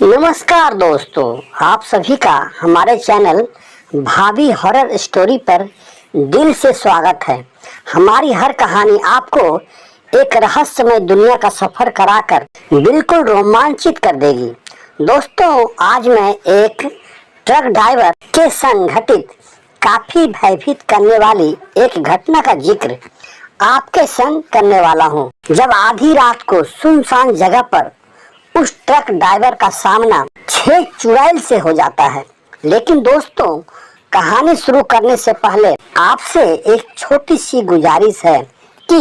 नमस्कार दोस्तों, आप सभी का हमारे चैनल भाभी हॉरर स्टोरी पर दिल से स्वागत है। हमारी हर कहानी आपको एक रहस्यमय दुनिया का सफर कराकर बिल्कुल रोमांचित कर देगी। दोस्तों, आज मैं एक ट्रक ड्राइवर के संग घटित काफी भयभीत करने वाली एक घटना का जिक्र आपके संग करने वाला हूँ। जब आधी रात को सुनसान जगह पर उस ट्रक ड्राइवर का सामना 6 चुड़ैल से हो जाता है। लेकिन दोस्तों, कहानी शुरू करने से पहले आपसे एक छोटी सी गुजारिश है कि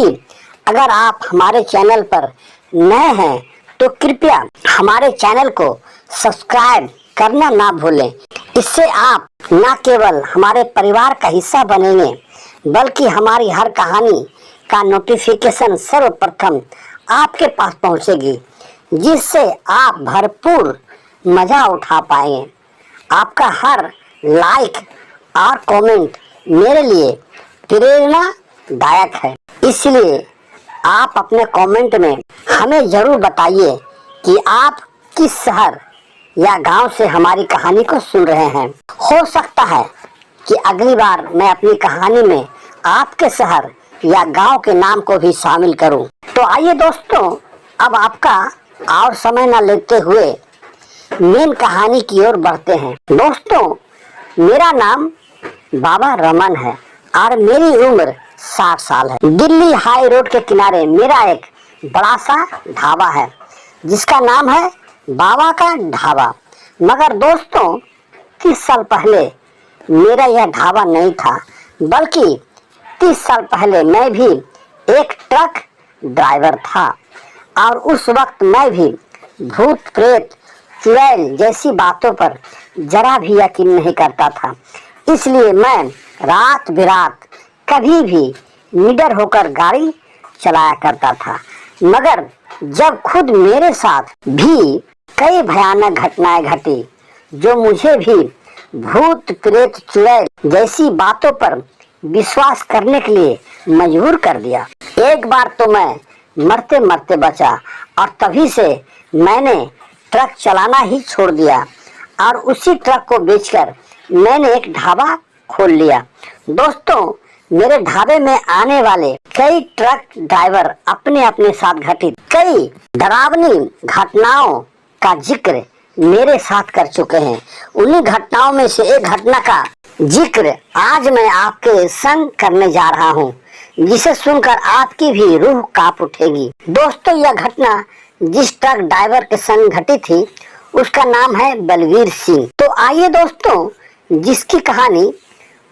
अगर आप हमारे चैनल पर नए हैं तो कृपया हमारे चैनल को सब्सक्राइब करना ना भूलें। इससे आप न केवल हमारे परिवार का हिस्सा बनेंगे बल्कि हमारी हर कहानी का नोटिफिकेशन सर्वप्रथम आपके पास पहुंचेगी, जिससे आप भरपूर मजा उठा पाएंगे। आपका हर लाइक और कमेंट मेरे लिए प्रेरणादायक है, इसलिए आप अपने कमेंट में हमें जरूर बताइए कि आप किस शहर या गांव से हमारी कहानी को सुन रहे हैं। हो सकता है कि अगली बार मैं अपनी कहानी में आपके शहर या गांव के नाम को भी शामिल करूं। तो आइए दोस्तों, अब आपका और समय न लेते हुए मेन कहानी की ओर बढ़ते हैं। दोस्तों, मेरा नाम बाबा रमन है और मेरी उम्र 60 साल है। दिल्ली हाई रोड के किनारे मेरा एक बड़ा सा ढाबा है जिसका नाम है बाबा का ढाबा। मगर दोस्तों, 30 साल पहले मेरा यह ढाबा नहीं था, बल्कि 30 साल पहले मैं भी एक ट्रक ड्राइवर था और उस वक्त मैं भी भूत प्रेत चुड़ैल जैसी बातों पर जरा भी यकीन नहीं करता था। इसलिए मैं रात बिरात कभी भी निडर होकर गाड़ी चलाया करता था। मगर जब खुद मेरे साथ भी कई भयानक घटनाएं घटी जो मुझे भी भूत प्रेत चुड़ैल जैसी बातों पर विश्वास करने के लिए मजबूर कर दिया। एक बार तो मैं मरते मरते बचा और तभी से मैंने ट्रक चलाना ही छोड़ दिया और उसी ट्रक को बेचकर मैंने एक ढाबा खोल लिया। दोस्तों, मेरे ढाबे में आने वाले कई ट्रक ड्राइवर अपने अपने साथ घटित कई डरावनी घटनाओं का जिक्र मेरे साथ कर चुके हैं। उन्हीं घटनाओं में से एक घटना का जिक्र आज मैं आपके संग करने जा रहा हूँ, जिसे सुनकर आपकी भी रूह कांप उठेगी। दोस्तों, यह घटना जिस ट्रक ड्राइवर के संग घटी थी उसका नाम है बलवीर सिंह। तो आइए दोस्तों, जिसकी कहानी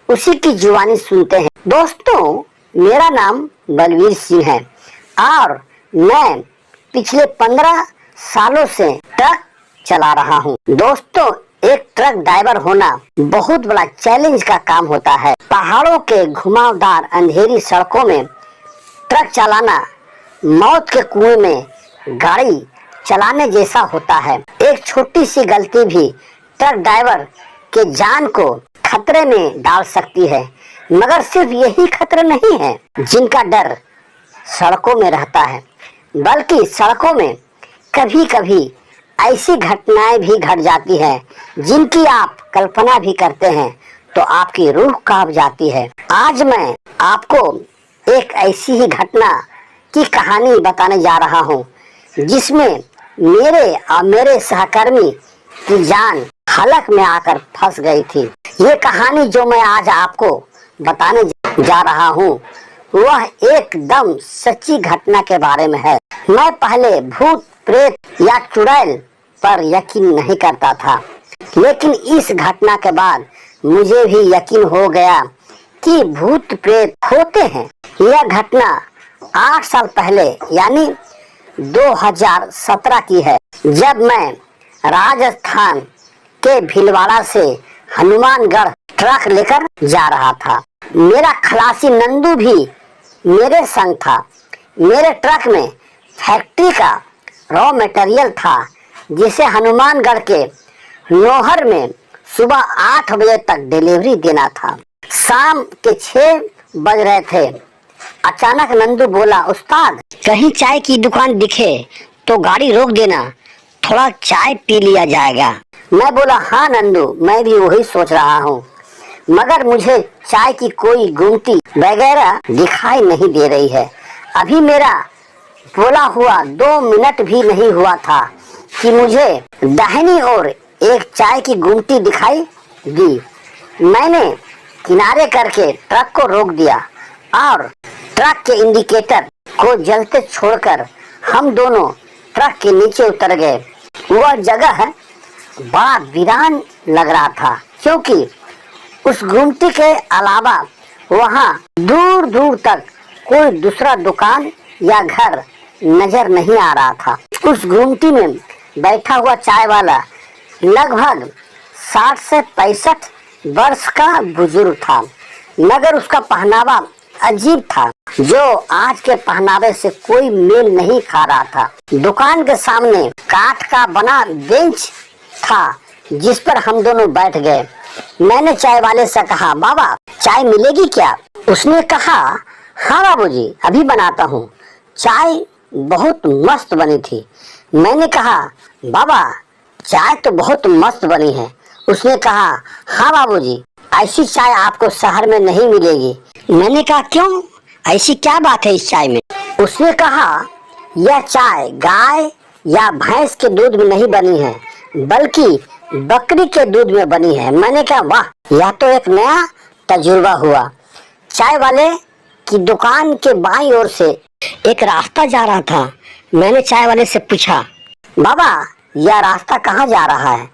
उसी की जुबानी सुनते हैं। दोस्तों, मेरा नाम बलवीर सिंह है और मैं पिछले 15 सालों से ट्रक चला रहा हूँ। दोस्तों, एक ट्रक ड्राइवर होना बहुत बड़ा चैलेंज का काम होता है। पहाड़ों के घुमावदार अंधेरी सड़कों में ट्रक चलाना मौत के कुएं में गाड़ी चलाने जैसा होता है। एक छोटी सी गलती भी ट्रक ड्राइवर के जान को खतरे में डाल सकती है। मगर सिर्फ यही खतरे नहीं है जिनका डर सड़कों में रहता है, बल्कि सड़कों में कभी कभी ऐसी घटनाएं भी घट जाती हैं जिनकी आप कल्पना भी करते हैं तो आपकी रूह कांप जाती है। आज मैं आपको एक ऐसी ही घटना की कहानी बताने जा रहा हूँ जिसमें मेरे और मेरे सहकर्मी की जान हलक में आकर फंस गई थी। ये कहानी जो मैं आज आपको बताने जा रहा हूँ वह एकदम सच्ची घटना के बारे में है। मैं पहले भूत प्रेत या चुड़ैल पर यकीन नहीं करता था, लेकिन इस घटना के बाद मुझे भी यकीन हो गया कि भूत प्रेत होते हैं। यह घटना 8 साल पहले यानी 2017 की है, जब मैं राजस्थान के भीलवाड़ा से हनुमानगढ़ ट्रक लेकर जा रहा था। मेरा खलासी नंदू भी मेरे संग था। मेरे ट्रक में फैक्ट्री का रॉ मटेरियल था जिसे हनुमानगढ़ के नौहर में सुबह 8 बजे तक डिलीवरी देना था। शाम के 6 बज रहे थे। अचानक नंदू बोला, उस्ताद, कहीं चाय की दुकान दिखे तो गाड़ी रोक देना, थोड़ा चाय पी लिया जाएगा। मैं बोला हाँ नंदू, मैं भी वही सोच रहा हूँ, मगर मुझे चाय की कोई गुमटी वगैरह दिखाई नहीं दे रही है। अभी मेरा बोला हुआ 2 मिनट भी नहीं हुआ था कि मुझे दाहिनी ओर एक चाय की गुमटी दिखाई दी। मैंने किनारे करके ट्रक को रोक दिया और ट्रक के इंडिकेटर को जलते छोड़कर हम दोनों ट्रक के नीचे उतर गए। वह जगह बड़ा वीरान लग रहा था, क्योंकि उस गुमटी के अलावा वहाँ दूर दूर तक कोई दूसरा दुकान या घर नजर नहीं आ रहा था। उस गुमटी में बैठा हुआ चाय वाला लगभग 60 से 65 वर्ष का बुजुर्ग था, मगर उसका पहनावा अजीब था, जो आज के पहनावे से कोई मेल नहीं खा रहा था। दुकान के सामने काठ का बना बेंच था, जिस पर हम दोनों बैठ गए। मैंने चाय वाले से कहा, बाबा चाय मिलेगी क्या? उसने कहा, हाँ बाबूजी, अभी बनाता हूँ। चाय बहुत मस्त बनी थी। मैंने कहा, बाबा चाय तो बहुत मस्त बनी है। उसने कहा, हाँ बाबूजी, ऐसी चाय आपको शहर में नहीं मिलेगी। मैंने कहा, क्यों, ऐसी क्या बात है इस चाय में? उसने कहा, यह चाय गाय या भैंस के दूध में नहीं बनी है, बल्कि बकरी के दूध में बनी है। मैंने कहा, वाह, यह तो एक नया तजुर्बा हुआ। चाय वाले की दुकान के बाईं ओर से एक रास्ता जा रहा था। मैंने चाय वाले से पूछा, बाबा यह रास्ता कहाँ जा रहा है?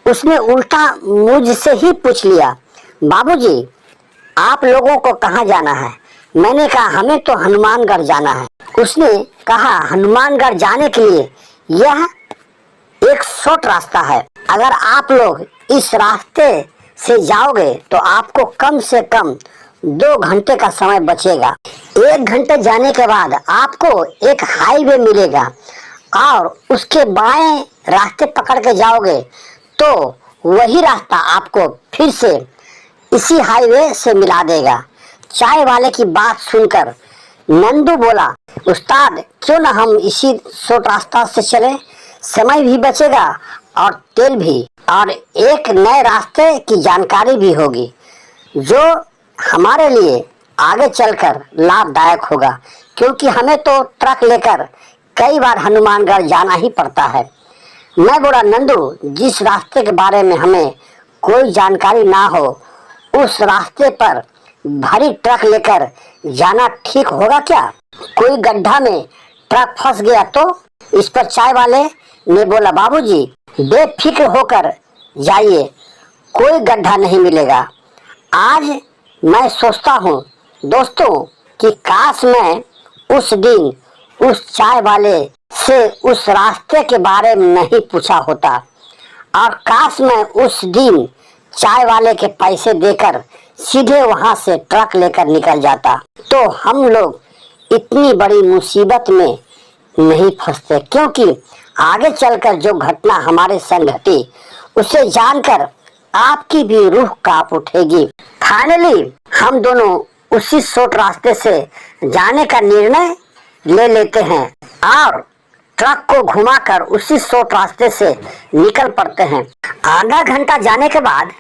उसने उल्टा मुझसे ही पूछ लिया, बाबूजी आप लोगों को कहाँ जाना है? मैंने कहा, हमें तो हनुमानगढ़ जाना है। उसने कहा, हनुमानगढ़ जाने के लिए यह एक शॉर्ट रास्ता है। अगर आप लोग इस रास्ते से जाओगे तो आपको कम से कम 2 घंटे का समय बचेगा। 1 घंटे जाने के बाद आपको एक हाईवे मिलेगा और उसके बाएं रास्ते पकड़ के जाओगे तो वही रास्ता आपको फिर से इसी हाईवे से मिला देगा। चाय वाले की बात सुनकर नंदू बोला, उस्ताद क्यों ना हम इसी शॉर्ट रास्ता से चलें, समय भी बचेगा और तेल भी, और एक नए रास्ते की जानकारी भी होगी, जो हमारे लिए आगे चलकर लाभदायक होगा, क्योंकि हमें तो ट्रक लेकर कई बार हनुमानगढ़ जाना ही पड़ता है। मैं बोला, नंदू जिस रास्ते के बारे में हमें कोई जानकारी ना हो, उस रास्ते पर भारी ट्रक लेकर जाना ठीक होगा क्या? कोई गड्ढा में ट्रक फंस गया तो? इस पर चाय वाले ने बोला, बाबूजी बेफिक्र होकर जाइए, कोई गड्ढा नहीं मिलेगा। आज मैं सोचता हूँ दोस्तों कि काश मैं उस दिन उस चाय वाले से उस रास्ते के बारे में नहीं पूछा होता, और काश मैं उस दिन चाय वाले के पैसे देकर सीधे वहां से ट्रक लेकर निकल जाता, तो हम लोग इतनी बड़ी मुसीबत में नहीं फंसते। क्योंकि आगे चलकर जो घटना हमारे संग घटी, उसे जानकर आपकी भी रूह कांप उठेगी। फाइनली हम दोनों उसी शॉर्ट रास्ते से जाने का निर्णय ले लेते हैं और ट्रक को घुमाकर उसी शॉर्ट रास्ते से निकल पड़ते हैं। आधा घंटा जाने के बाद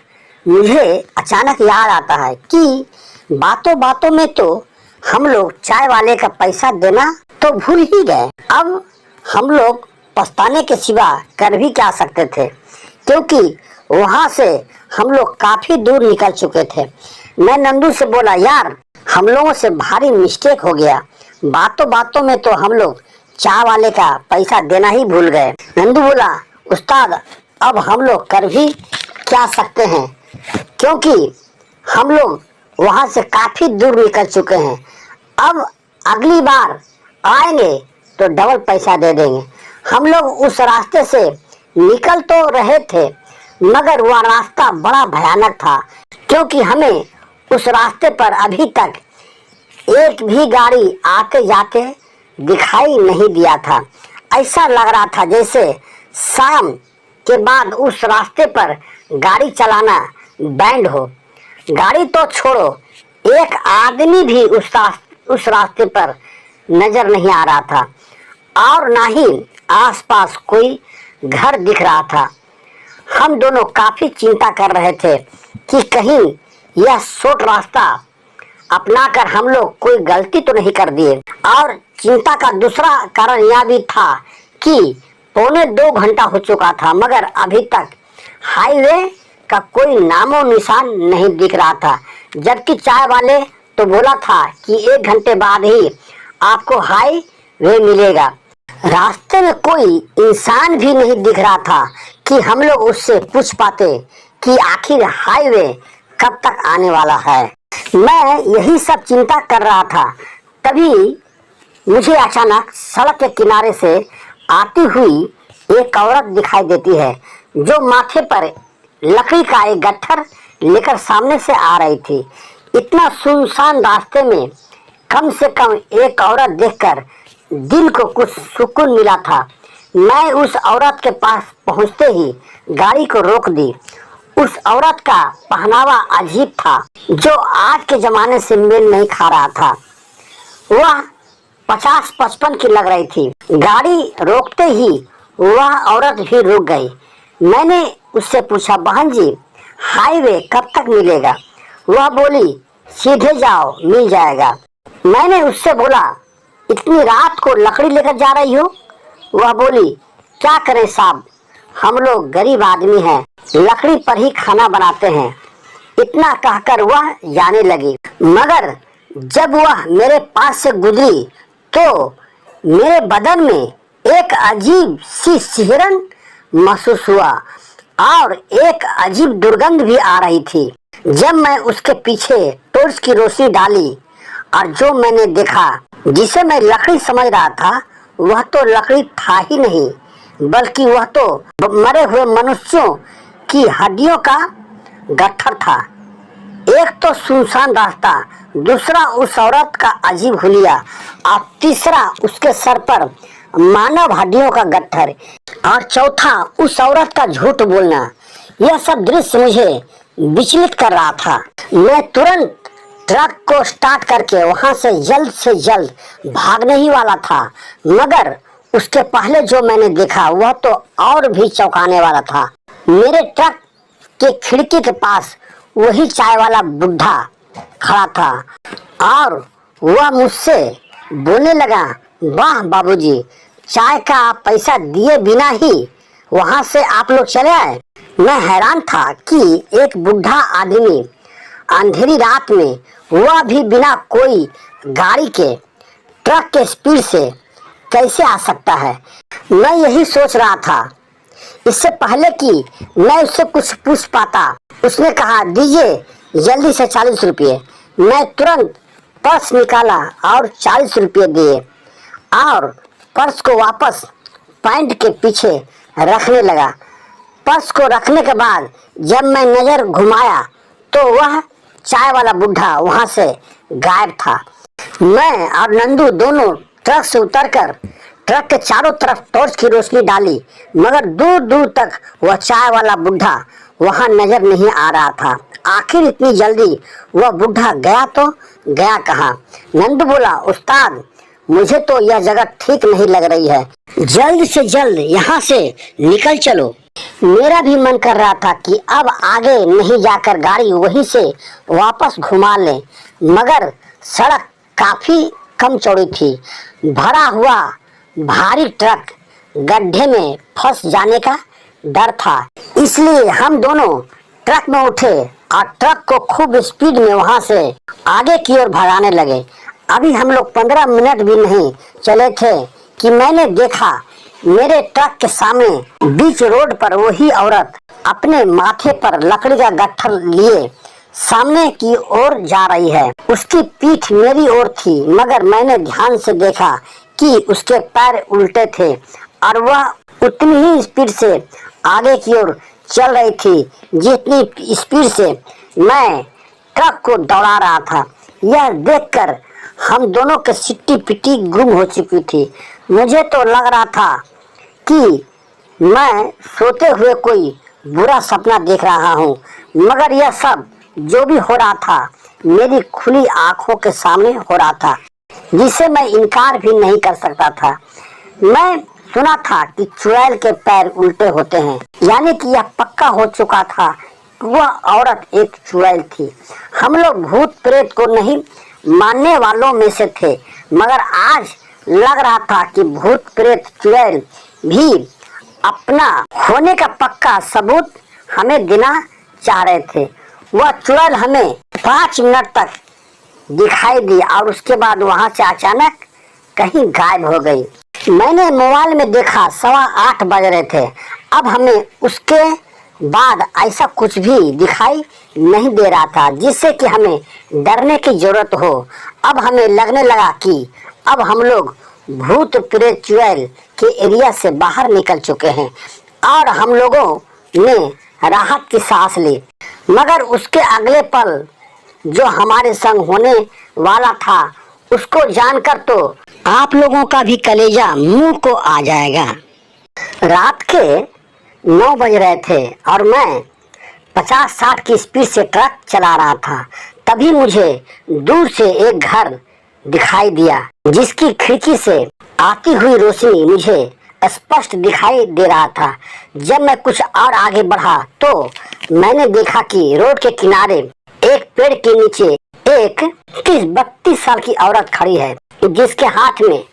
मुझे अचानक याद आता है कि बातों बातों में तो हम लोग चाय वाले का पैसा देना तो भूल ही गए। अब हम लोग पछताने के सिवा कर भी क्या सकते थे, क्योंकि वहां से हम लोग काफी दूर निकल चुके थे। मैं नंदू से बोला, यार हम लोगों से भारी मिस्टेक हो गया, बातों बातों में तो हम लोग चाय वाले का पैसा देना ही भूल गए। नंदू बोला, उस्ताद अब हम लोग कर भी क्या सकते हैं, क्योंकि हम लोग वहां से काफी दूर निकल चुके हैं। अब अगली बार आएंगे तो डबल पैसा दे देंगे। हम लोग उस रास्ते से निकल तो रहे थे, मगर वह रास्ता बड़ा भयानक था, क्योंकि हमें उस रास्ते पर अभी तक एक भी गाड़ी आते जाते दिखाई नहीं दिया था। ऐसा लग रहा था जैसे शाम के बाद उस रास्ते पर गाड़ी चलाना बैंड हो। गाड़ी तो छोड़ो, एक आदमी भी उस रास्ते पर नजर नहीं आ रहा था, और ना ही आसपास कोई घर दिख रहा था। हम दोनों काफी चिंता कर रहे थे कि कहीं यह शॉर्ट रास्ता अपनाकर हम लोग कोई गलती तो नहीं कर दिए। और चिंता का दूसरा कारण यह भी था कि 1.25 घंटा हो चुका था मगर अभी तक हाईवे का कोई नामो निशान नहीं दिख रहा था, जबकि चाय वाले तो बोला था कि 1 घंटे बाद ही आपको हाईवे मिलेगा। रास्ते में कोई इंसान भी नहीं दिख रहा था कि हम लोग उससे पूछ पाते कि आखिर हाईवे कब तक आने वाला है। मैं यही सब चिंता कर रहा था, तभी मुझे अचानक सड़क के किनारे से आती हुई एक औरत दिखाई देती है जो माथे पर लकड़ी का एक गट्ठर लेकर सामने से आ रही थी। इतना सुनसान रास्ते में कम से कम एक औरत देखकर दिल को कुछ सुकून मिला था। मैं उस औरत के पास पहुंचते ही गाड़ी को रोक दी। उस औरत का पहनावा अजीब था जो आज के जमाने से मेल नहीं खा रहा था। वह 50-55 की लग रही थी। गाड़ी रोकते ही वह औरत भी रुक गई। मैंने उससे पूछा, बहन जी हाईवे कब तक मिलेगा? वह बोली, सीधे जाओ मिल जाएगा। मैंने उससे बोला, इतनी रात को लकड़ी लेकर जा रही हो? वह बोली, क्या करें साहब, हम लोग गरीब आदमी हैं, लकड़ी पर ही खाना बनाते हैं। इतना कहकर वह जाने लगी। मगर जब वह मेरे पास से गुजरी तो मेरे बदन में एक अजीब सी सिहरन महसूस हुआ और एक अजीब दुर्गंध भी आ रही थी। जब मैं उसके पीछे टॉर्च की रोशनी डाली और जो मैंने देखा, जिसे मैं लकड़ी समझ रहा था, वह तो लकड़ी था ही नहीं, बल्कि वह तो मरे हुए मनुष्यों की हड्डियों का गट्ठर था। एक तो सुनसान रास्ता, दूसरा उस औरत का अजीब हुलिया और तीसरा उसके सर पर मानव हड्डियों का गट्ठर और चौथा उस औरत का झूठ बोलना। यह सब दृश्य मुझे विचलित कर रहा था। मैं तुरंत ट्रक को स्टार्ट करके वहां से जल्द भागने ही वाला था, मगर उसके पहले जो मैंने देखा वह तो और भी चौंकाने वाला था। मेरे ट्रक के खिड़की के पास वही चाय वाला बुढ़ा खड़ा था और वह मुझसे बोलने लगा, वाह बाबूजी, चाय का पैसा दिए बिना ही वहां से आप लोग चले आए। मैं हैरान था कि एक बुढ़ा आदमी अंधेरी रात में, वह भी बिना कोई गाड़ी के, ट्रक के स्पीड से कैसे आ सकता है। मैं यही सोच रहा था इससे पहले कि मैं उससे कुछ पूछ पाता। उसने कहा, दीजिए जल्दी से 40 रुपये। मैं तुरंत पर्स निकाला और 40 रुपये दिए और पर्स को वापस पैंट के पीछे रखने लगा। पर्स को रखने के बाद जब मैं नजर घुमाया तो वह चाय वाला बुढ़ा वहां से गायब था। मैं और नंदू दोनों ट्रक से उतरकर ट्रक के चारों तरफ टॉर्च की रोशनी डाली, मगर दूर दूर तक वह चाय वाला बुढ़ा वहां नजर नहीं आ रहा था। आखिर इतनी जल्दी वह बुढ़ा गया तो गया कहाँ? नंदू बोला, उस्ताद मुझे तो यह जगह ठीक नहीं लग रही है, जल्द से जल्द यहाँ से निकल चलो। मेरा भी मन कर रहा था कि अब आगे नहीं जाकर गाड़ी वहीं से वापस घुमा ले, मगर सड़क काफी कम चौड़ी थी। भरा हुआ भारी ट्रक गड्ढे में फंस जाने का डर था, इसलिए हम दोनों ट्रक में उठे और ट्रक को खूब स्पीड में वहां से आगे की ओर भगाने लगे। अभी हम लोग 15 मिनट भी नहीं चले थे कि मैंने देखा मेरे ट्रक के सामने बीच रोड पर वही औरत अपने माथे पर लकड़ी का गट्ठर लिए सामने की ओर जा रही है। उसकी पीठ मेरी ओर थी, मगर मैंने ध्यान से देखा कि उसके पैर उल्टे थे और वह उतनी ही स्पीड से आगे की ओर चल रही थी जितनी स्पीड से मैं ट्रक को दौड़ा रहा था। यह देखकर हम दोनों के सिट्टी पिट्टी गुम हो चुकी थी। मुझे तो लग रहा था कि मैं सोते हुए कोई बुरा सपना देख रहा हूँ, मगर यह सब जो भी हो रहा था मेरी खुली आंखों के सामने हो रहा था, जिसे मैं इनकार भी नहीं कर सकता था। मैं सुना था कि चुड़ैल के पैर उल्टे होते हैं, यानी कि यह पक्का हो चुका था कि वह औरत एक चुड़ैल थी। हम लोग भूत प्रेत को नहीं मानने वालों में से थे, मगर आज लग रहा था कि भूत प्रेत चुड़ैल भी अपना होने का पक्का सबूत हमें देना चाह रहे थे। वह चुड़ैल हमें 5 मिनट तक दिखाई दी और उसके बाद वहां से अचानक कहीं गायब हो गई। मैंने मोबाइल में देखा 8:15 बज रहे थे। अब हमें उसके बाद ऐसा कुछ भी दिखाई नहीं दे रहा था जिससे कि हमें डरने की जरूरत हो। अब हमें लगने लगा कि अब हम लोग भूत प्रेत चुड़ैल के एरिया से बाहर निकल चुके हैं और हम लोगों ने राहत की सांस ली। मगर उसके अगले पल जो हमारे संग होने वाला था उसको जानकर तो आप लोगों का भी कलेजा मुंह को आ जाएगा। रात के 9 बज रहे थे और मैं 50-60 की स्पीड से ट्रक चला रहा था। तभी मुझे दूर से एक घर दिखाई दिया जिसकी खिड़की से आती हुई रोशनी मुझे स्पष्ट दिखाई दे रहा था। जब मैं कुछ और आगे बढ़ा तो मैंने देखा कि रोड के किनारे एक पेड़ के नीचे एक 30-32 साल की औरत खड़ी है जिसके हाथ में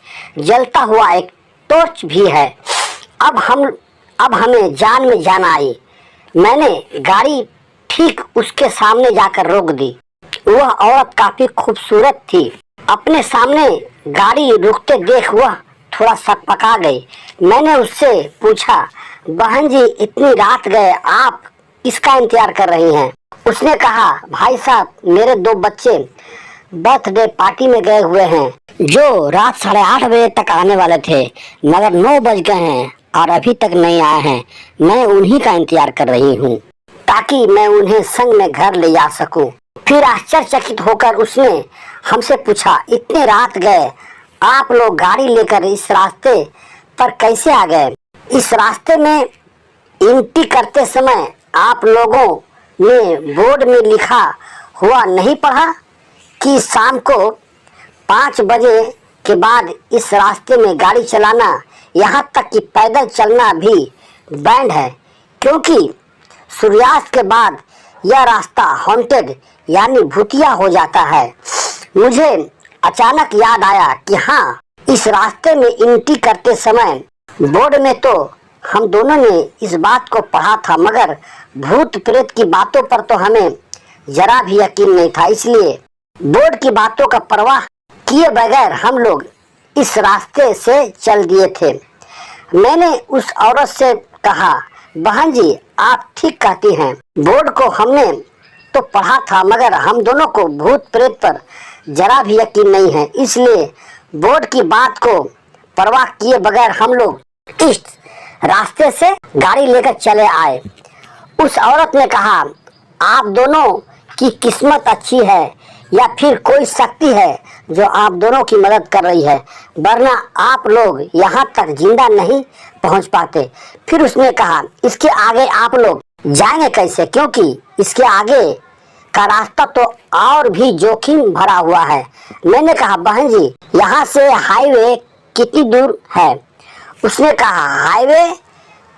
जलता हुआ एक टॉर्च भी है। अब हमें जान में जान आई। मैंने गाड़ी ठीक उसके सामने जाकर रोक दी। वह औरत काफी खूबसूरत थी। अपने सामने गाड़ी रुकते देख वह थोड़ा सकपका गई। मैंने उससे पूछा, बहन जी इतनी रात गए आप किसका इंतजार कर रही हैं? उसने कहा, भाई साहब मेरे 2 बच्चे बर्थडे पार्टी में गए हुए हैं जो रात 8:30 बजे तक आने वाले थे, मगर 9 बज गए हैं और अभी तक नहीं आए हैं। मैं उन्हीं का इंतजार कर रही हूँ ताकि मैं उन्हें संग में घर ले जा सकूं। फिर आश्चर्यचकित होकर उसने हमसे पूछा, इतने रात गए आप लोग गाड़ी लेकर इस रास्ते पर कैसे आ गए? इस रास्ते में एंट्री करते समय आप लोगों ने बोर्ड में लिखा हुआ नहीं पढ़ा कि शाम को 5 बजे के बाद इस रास्ते में गाड़ी चलाना, यहाँ तक कि पैदल चलना भी बैंड है, क्योंकि सूर्यास्त के बाद यह रास्ता हॉन्टेड यानी भूतिया हो जाता है। मुझे अचानक याद आया कि हाँ, इस रास्ते में एंट्री करते समय बोर्ड में तो हम दोनों ने इस बात को पढ़ा था, मगर भूत प्रेत की बातों पर तो हमें जरा भी यकीन नहीं था। इसलिए बोर्ड की बातों का परवाह किए बगैर हम लोग इस रास्ते से चल दिए थे। मैंने उस औरत से कहा, बहन जी आप ठीक कहती हैं, बोर्ड को हमने तो पढ़ा था मगर हम दोनों को भूत प्रेत पर जरा भी यकीन नहीं है, इसलिए बोर्ड की बात को परवाह किए बगैर हम लोग इस रास्ते से गाड़ी लेकर चले आए। उस औरत ने कहा, आप दोनों की किस्मत अच्छी है या फिर कोई शक्ति है जो आप दोनों की मदद कर रही है, वरना आप लोग यहाँ तक जिंदा नहीं पहुँच पाते। फिर उसने कहा, इसके आगे आप लोग जाएंगे कैसे, क्योंकि इसके आगे का रास्ता तो और भी जोखिम भरा हुआ है। मैंने कहा, बहन जी यहाँ से हाईवे कितनी दूर है? उसने कहा, हाईवे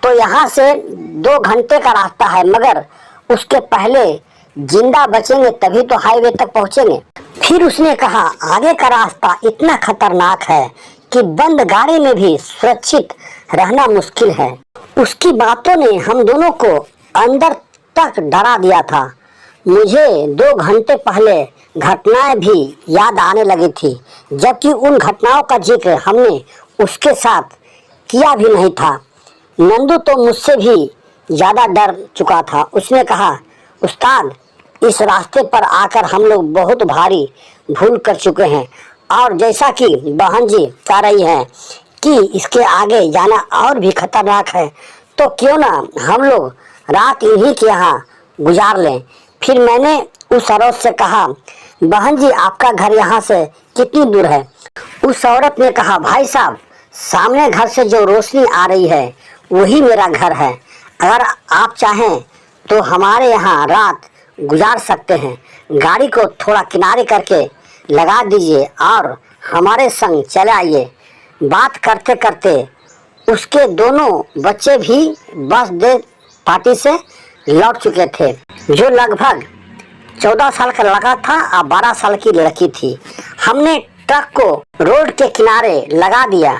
तो यहाँ से 2 घंटे का रास्ता है, मगर उसके पहले जिंदा बचेंगे तभी तो हाईवे तक पहुँचेंगे। फिर उसने कहा, आगे का रास्ता इतना खतरनाक है कि बंद गाड़ी में भी सुरक्षित रहना मुश्किल है। उसकी बातों ने हम दोनों को अंदर तक डरा दिया था। मुझे 2 घंटे पहले घटनाएं भी याद आने लगी थी, जबकि उन घटनाओं का जिक्र हमने उसके साथ किया भी नहीं था। नंदू तो मुझसे भी ज़्यादा डर चुका था। उसने कहा, उस्ताद इस रास्ते पर आकर हम लोग बहुत भारी भूल कर चुके हैं, और जैसा कि बहन जी कह रही हैं कि इसके आगे जाना और भी खतरनाक है, तो क्यों ना हम लोग रात इन्हीं के यहाँ गुजार लें। फिर मैंने उस औरत से कहा, बहन जी आपका घर यहाँ से कितनी दूर है? उस औरत ने कहा, भाई साहब सामने घर से जो रोशनी आ रही है वही मेरा घर है। अगर आप चाहें तो हमारे यहाँ रात गुजार सकते हैं। गाड़ी को थोड़ा किनारे करके लगा दीजिए और हमारे संग चले आइए। बात करते करते उसके दोनों बच्चे भी बर्थडे पार्टी से लौट चुके थे, जो लगभग 14 साल का लड़का था और 12 साल की लड़की थी। हमने ट्रक को रोड के किनारे लगा दिया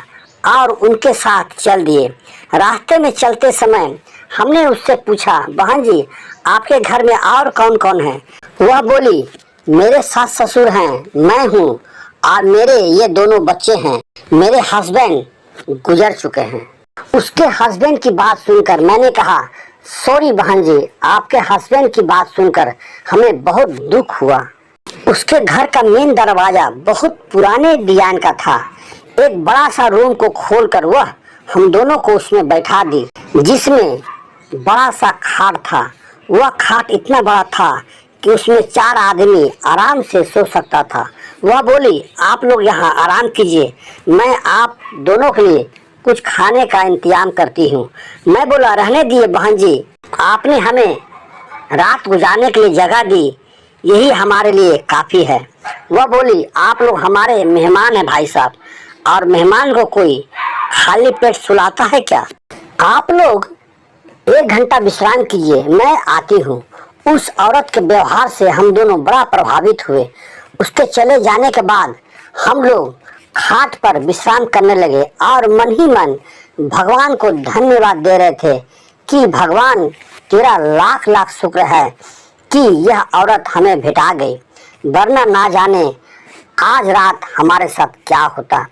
और उनके साथ चल दिए। रास्ते में चलते समय हमने उससे पूछा, बहन जी आपके घर में और कौन कौन है? वह बोली, मेरे सास ससुर हैं, मैं हूँ और मेरे ये दोनों बच्चे हैं। मेरे हस्बैंड गुजर चुके हैं। उसके हस्बैंड की बात सुनकर मैंने कहा, सॉरी बहन जी, आपके हस्बैंड की बात सुनकर हमें बहुत दुख हुआ। उसके घर का मेन दरवाजा बहुत पुराने डिजाइन का था। एक बड़ा सा रूम को खोलकर वह हम दोनों को उसमें बैठा दी, जिसमें बड़ा सा खाट था। वह खाट इतना बड़ा था कि उसमें 4 आदमी आराम से सो सकता था। वह बोली, आप लोग यहाँ आराम कीजिए, मैं आप दोनों के लिए कुछ खाने का इंतजाम करती हूँ। मैं बोला, रहने दिए बहन जी, आपने हमें रात गुजारने के लिए जगह दी, यही हमारे लिए काफ़ी है। वह बोली, आप लोग हमारे मेहमान हैं भाई साहब, और मेहमान को कोई खाली पेट सुलाता है क्या? आप लोग 1 घंटा विश्राम कीजिए, मैं आती हूँ। उस औरत के व्यवहार से हम दोनों बड़ा प्रभावित हुए। उसके चले जाने के बाद हम लोग खाट पर विश्राम करने लगे और मन ही मन भगवान को धन्यवाद दे रहे थे कि भगवान तेरा लाख लाख शुक्र है कि यह औरत हमें भेटा गई, वरना ना जाने आज रात हमारे साथ क्या होता।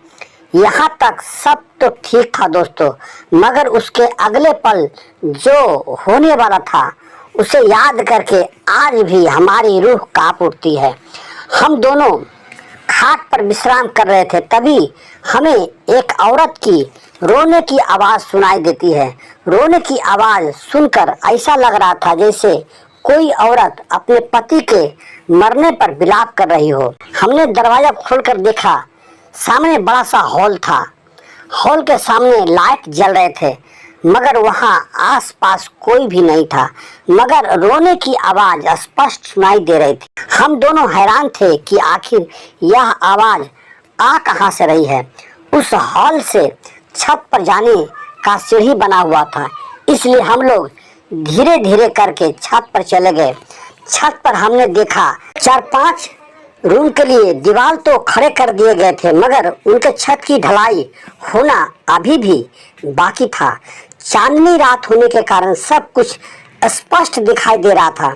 यहाँ तक सब तो ठीक था दोस्तों, मगर उसके अगले पल जो होने वाला था उसे याद करके आज भी हमारी रूह कांप उठती है। हम दोनों खाट पर विश्राम कर रहे थे, तभी हमें एक औरत की रोने की आवाज़ सुनाई देती है। रोने की आवाज़ सुनकर ऐसा लग रहा था जैसे कोई औरत अपने पति के मरने पर विलाप कर रही हो। हमने दरवाज़ा खोलकर देखा, सामने बड़ा सा हॉल था। हॉल के सामने लाइट जल रहे थे, मगर वहाँ आसपास कोई भी नहीं था, मगर रोने की आवाज़ स्पष्ट सुनाई दे रही थी। हम दोनों हैरान थे कि आखिर यह आवाज़ आ कहाँ से रही है। उस हॉल से छत पर जाने का सीढ़ी बना हुआ था, इसलिए हम लोग धीरे धीरे करके छत पर चले गए। छत पर हमने देखा 4-5 रूम के लिए दीवार तो खड़े कर दिए गए थे, मगर उनके छत की ढलाई होना अभी भी बाकी था। चांदनी रात होने के कारण सब कुछ स्पष्ट दिखाई दे रहा था।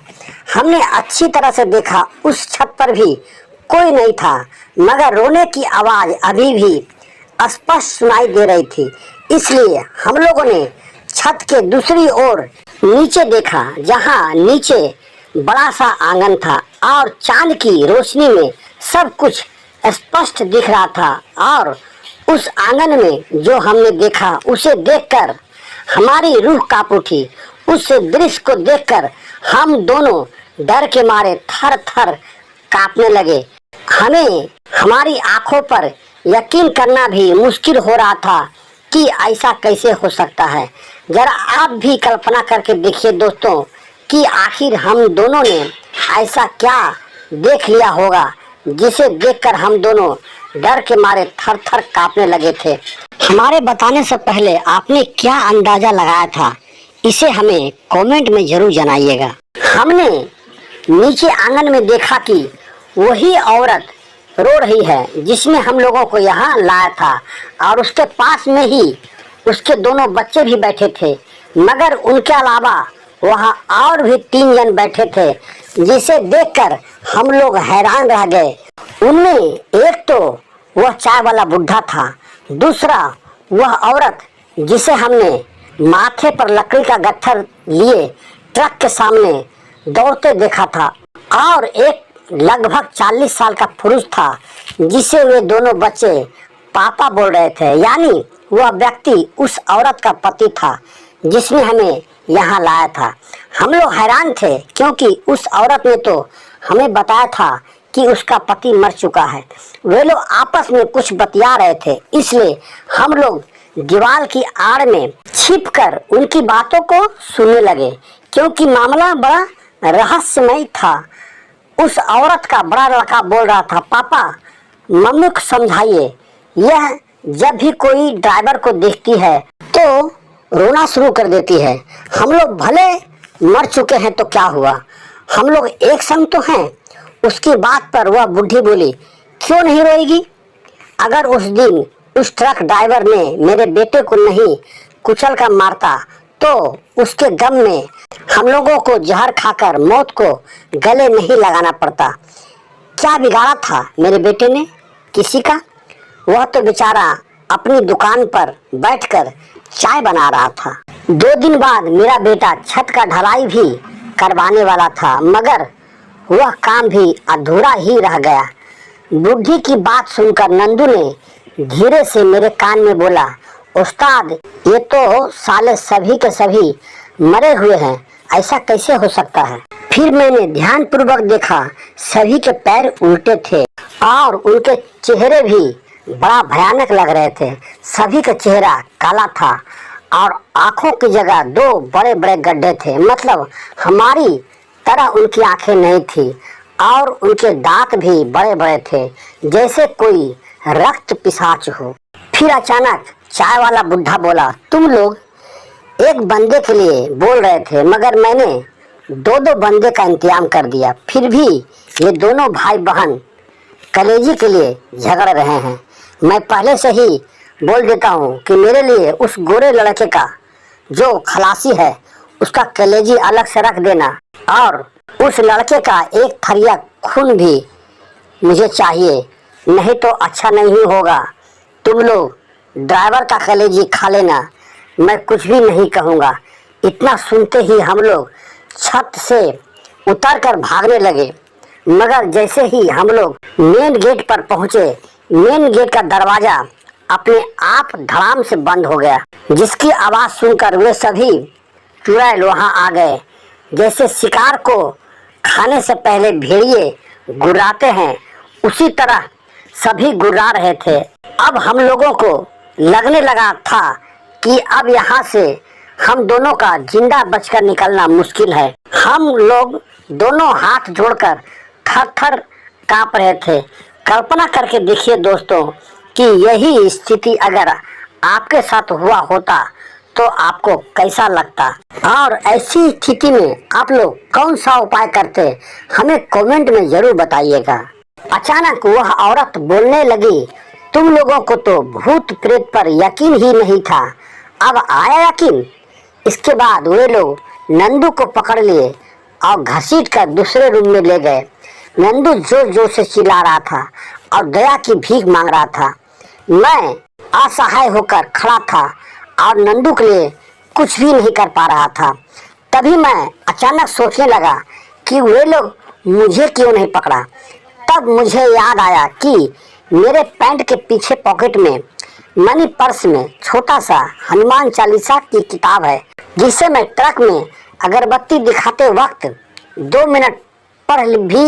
हमने अच्छी तरह से देखा, उस छत पर भी कोई नहीं था, मगर रोने की आवाज़ अभी भी स्पष्ट सुनाई दे रही थी। इसलिए हम लोगों ने छत के दूसरी ओर नीचे देखा, जहां नीचे बड़ा सा आंगन था और चांद की रोशनी में सब कुछ स्पष्ट दिख रहा था। और उस आंगन में जो हमने देखा उसे देखकर हमारी रूह कांप उठी। उस दृश्य को देखकर हम दोनों डर के मारे थर थर कांपने लगे। हमें हमारी आंखों पर यकीन करना भी मुश्किल हो रहा था कि ऐसा कैसे हो सकता है। जरा आप भी कल्पना करके देखिए दोस्तों कि आखिर हम दोनों ने ऐसा क्या देख लिया होगा जिसे देखकर हम दोनों डर के मारे थर थर कांपने लगे थे। हमारे बताने से पहले आपने क्या अंदाजा लगाया था, इसे हमें कमेंट में जरूर जनाइएगा। हमने नीचे आंगन में देखा कि वही औरत रो रही है जिसने हम लोगों को यहाँ लाया था, और उसके पास में ही उसके दोनों बच्चे भी बैठे थे, मगर उनके अलावा वहाँ और भी 3 जन बैठे थे, जिसे देखकर हम लोग हैरान रह गए। उनमें एक तो वह चाय वाला बुढ़ा था, दूसरा वह औरत जिसे हमने माथे पर लकड़ी का गट्ठर लिए ट्रक के सामने दौड़ते देखा था, और एक लगभग 40 साल का पुरुष था जिसे वे दोनों बच्चे पापा बोल रहे थे। यानी वह व्यक्ति उस औरत का पति था जिसने हमें यहाँ लाया था। हम लोग हैरान थे क्योंकि उस औरत ने तो हमें बताया था कि उसका पति मर चुका है। वे लोग आपस में कुछ बतिया रहे थे, इसलिए हम लोग दीवार की आड़ में छिपकर उनकी बातों को सुनने लगे, क्योंकि मामला बड़ा रहस्यमय था। उस औरत का बड़ा लड़का बोल रहा था, पापा मम्मी को समझाइए, यह जब भी कोई ड्राइवर को देखती है तो तो रोना शुरू कर देती है। हम लोग भले मर चुके हैं तो क्या हुआ, हम लोग एक संग तो हैं। उसकी बात पर वह बुढ़ी बोली, क्यों नहीं रोएगी? अगर उस दिन उस ट्रक ड्राइवर ने मेरे बेटे को नहीं कुचल कर मारता तो उसके गम में हम लोगों को जहर खाकर मौत को गले नहीं लगाना पड़ता। क्या बिगाड़ा था मेरे बेटे ने किसी का? वह तो बेचारा अपनी दुकान पर बैठकर चाय बना रहा था। 2 दिन बाद मेरा बेटा छत का ढलाई भी करवाने वाला था, मगर वह काम भी अधूरा ही रह गया। बुढ़ी की बात सुनकर नंदू ने धीरे से मेरे कान में बोला, उस्ताद ये तो साले सभी के सभी मरे हुए हैं, ऐसा कैसे हो सकता है? फिर मैंने ध्यान पूर्वक देखा, सभी के पैर उल्टे थे और उनके चेहरे भी बड़ा भयानक लग रहे थे। सभी का चेहरा काला था और आंखों की जगह 2 बड़े बड़े गड्ढे थे। मतलब हमारी तरह उनकी आंखें नहीं थी और उनके दांत भी बड़े बड़े थे, जैसे कोई रक्त पिशाच हो। फिर अचानक चाय वाला बुढ़ा बोला, तुम लोग एक बंदे के लिए बोल रहे थे, मगर मैंने 2-2 बंदे का इंतजाम कर दिया। फिर भी ये दोनों भाई बहन कलेजी के लिए झगड़ रहे हैं। मैं पहले से ही बोल देता हूँ कि मेरे लिए उस गोरे लड़के का जो खलासी है उसका कलेजी अलग से रख देना, और उस लड़के का एक थरिया खून भी मुझे चाहिए, नहीं तो अच्छा नहीं होगा। तुम लोग ड्राइवर का कलेजी खा लेना, मैं कुछ भी नहीं कहूँगा। इतना सुनते ही हम लोग छत से उतरकर भागने लगे, मगर जैसे ही हम लोग मेन गेट पर पहुँचे, मेन गेट का दरवाजा अपने आप धड़ाम से बंद हो गया, जिसकी आवाज़ सुनकर वे सभी चुड़ैल वहाँ आ गए। जैसे शिकार को खाने से पहले भेड़िए गुर्राते हैं, उसी तरह सभी गुर्रा रहे थे। अब हम लोगों को लगने लगा था कि अब यहाँ से हम दोनों का जिंदा बचकर निकलना मुश्किल है। हम लोग दोनों हाथ जोड़कर थर थर काँप रहे थे। कल्पना करके देखिए दोस्तों कि यही स्थिति अगर आपके साथ हुआ होता तो आपको कैसा लगता, और ऐसी स्थिति में आप लोग कौन सा उपाय करते, हमें कमेंट में जरूर बताइएगा। अचानक वह औरत बोलने लगी, तुम लोगों को तो भूत प्रेत पर यकीन ही नहीं था, अब आया यकीन। इसके बाद वे लोग नंदू को पकड़ लिए और घसीट कर दूसरे रूम में ले गए। नंदू जोर जोर से चिल्ला रहा था और दया की भीख मांग रहा था। मैं असहाय होकर खड़ा था और नंदू के लिए कुछ भी नहीं कर पा रहा था। तभी मैं अचानक सोचने लगा कि वे लोग मुझे क्यों नहीं पकड़ा। तब मुझे याद आया कि मेरे पैंट के पीछे पॉकेट में मनी पर्स में छोटा सा हनुमान चालीसा की किताब है, जिसे मैं ट्रक में अगरबत्ती दिखाते वक्त 2 मिनट पढ़ भी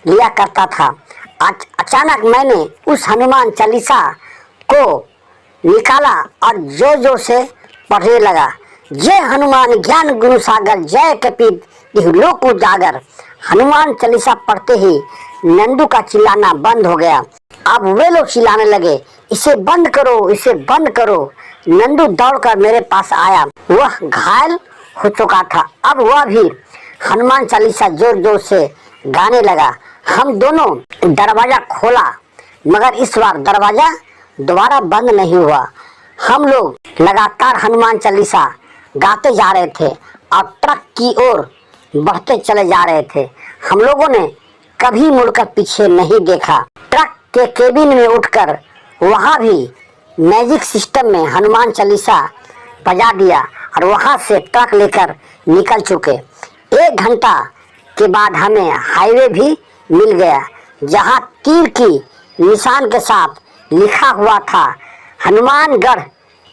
लिया करता था। अचानक मैंने उस हनुमान चालीसा को निकाला और जोर जोर से पढ़ने लगा। जय हनुमान ज्ञान गुरु सागर, जय कपीत लोक उजागर। हनुमान चालीसा पढ़ते ही नंदू का चिल्लाना बंद हो गया। अब वे लोग चिल्लाने लगे, इसे बंद करो, इसे बंद करो। नंदू दौड़कर मेरे पास आया। वह घायल हो चुका था। अब वह भी हनुमान चालीसा जोर जोर से गाने लगा। हम दोनों दरवाजा खोला, मगर इस बार दरवाजा दोबारा बंद नहीं हुआ। हम लोग लगातार हनुमान चालीसा गाते जा रहे थे और ट्रक की ओर बढ़ते चले जा रहे थे। हम लोगों ने कभी मुड़कर पीछे नहीं देखा। ट्रक के केबिन में उठकर वहाँ भी मैजिक सिस्टम में हनुमान चालीसा बजा दिया और वहाँ से ट्रक लेकर निकल चुके। 1 घंटा के बाद हमें हाईवे भी मिल गया, जहाँ तीर की निशान के साथ लिखा हुआ था हनुमानगढ़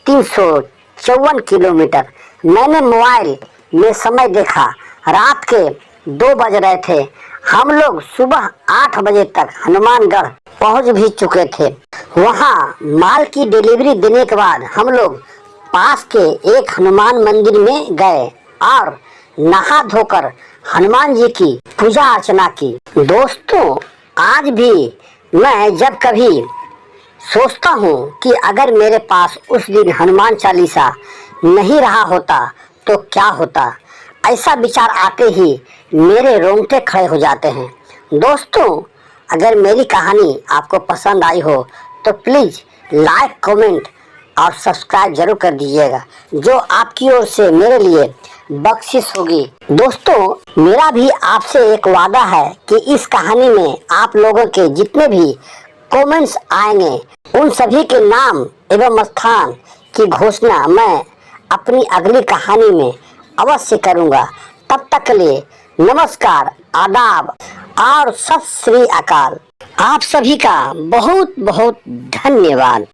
354 किलोमीटर। मैंने मोबाइल में समय देखा, रात के 2 बज रहे थे। हम लोग सुबह 8 बजे तक हनुमानगढ़ पहुंच भी चुके थे। वहां माल की डिलीवरी देने के बाद हम लोग पास के एक हनुमान मंदिर में गए और नहा धोकर हनुमान जी की पूजा अर्चना की। दोस्तों, आज भी मैं जब कभी सोचता हूँ कि अगर मेरे पास उस दिन हनुमान चालीसा नहीं रहा होता तो क्या होता। ऐसा विचार आते ही मेरे रोंगटे खड़े हो जाते हैं। दोस्तों, अगर मेरी कहानी आपको पसंद आई हो तो प्लीज़ लाइक, कमेंट और सब्सक्राइब जरूर कर दीजिएगा, जो आपकी ओर से मेरे लिए बख्शिश होगी। दोस्तों, मेरा भी आपसे एक वादा है कि इस कहानी में आप लोगों के जितने भी कमेंट्स आएंगे उन सभी के नाम एवं स्थान की घोषणा मैं अपनी अगली कहानी में अवश्य करूंगा। तब तक के लिए नमस्कार, आदाब और सत श्री अकाल। आप सभी का बहुत बहुत धन्यवाद।